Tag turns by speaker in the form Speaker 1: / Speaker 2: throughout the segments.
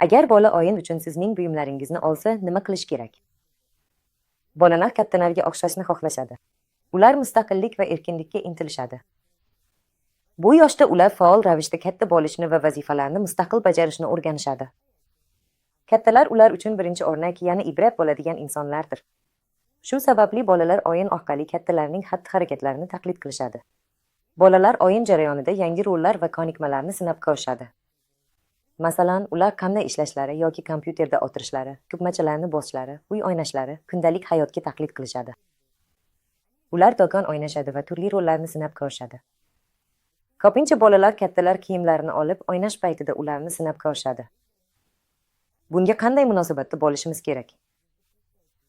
Speaker 1: Agar bola o'yin uchun sizning buyumlaringizni olsa, nima qilish kerak? Bolalar kattalarga o'xshashni xohlashadi. Ular mustaqillik va erkinlikka intilishadi. Bu yoshda ular faol ravishda katta bo'lishni va vazifalarni mustaqil bajarishni o'rganishadi. Kattalar ular uchun birinchi o'rnak, ya'ni ibrat bo'ladigan insonlardir. Shu sababli bolalar o'yin orqali kattalarning xatti-harakatlarini taqlid qilishadi. Bolalar o'yin jarayonida yangi rollar va ko'nikmalarni sinab ko'rishadi. Masalan, ular qanday ishlashlari yoki kompyuterda o'tirishlari, ko'pmachalarni bosishlari, uy o'ynashlari, kundalik hayotga taqlid qilishadi. Ular do'kon o'ynashadi va turli rollarni sinab ko'rishadi. Ko'pincha bolalar kattalar kiyimlarini olib, o'ynash paytida ularni sinab ko'rishadi. Bunga qanday munosabatda bo'lishimiz kerak?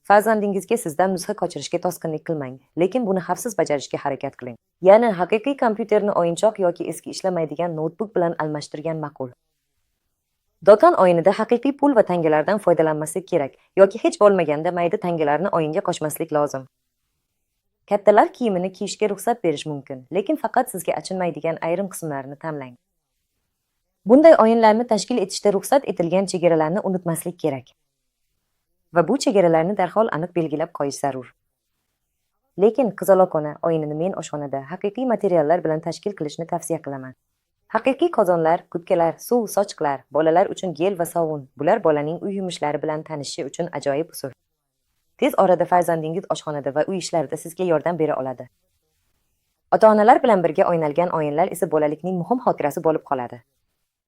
Speaker 1: Farzandingizga sizdan nusxa ko'chirishga to'sqinlik qilmang, lekin buni xavfsiz bajarishga harakat qiling. Ya'ni haqiqiy kompyuterni o'yinchoq yoki eski ishlamaydigan notebook bilan almashtirgan ma'qul. Do'kon o'yinida haqiqiy pul va tangalardan foydalanmaslik kerak yoki hech bo'lmaganda mayda tangalarni o'yinga qo'shmaslik lozim. Kattalar kiyimini kiyishga ruxsat berish mumkin, lekin faqat sizga achinmaydigan ayrim qismlarini tanlang. Bunday o'yinlarni tashkil etishda ruxsat etilgan chegaralarni unutmaslik kerak. Va bu chegaralarni darhol aniq belgilab qo'yish zarur. Lekin qizaloq ona o'yinini men oshxonada haqiqiy materiallar bilan tashkil qilishni tavsiya qilaman. Haqiqiy qozonlar, kubkalar, suv, sochiqlar, bolalar uchun gel va sovun, bular bolaning uy yumushlari bilan tanishishi uchun ajoyib usul. Tez orada farzandingiz oshxonada va uy ishlarida sizga yordam bera oladi. Ota-onalar bilan birga o'ynalgan o'yinlar esa bolalikning muhim xotirasi bo'lib qoladi.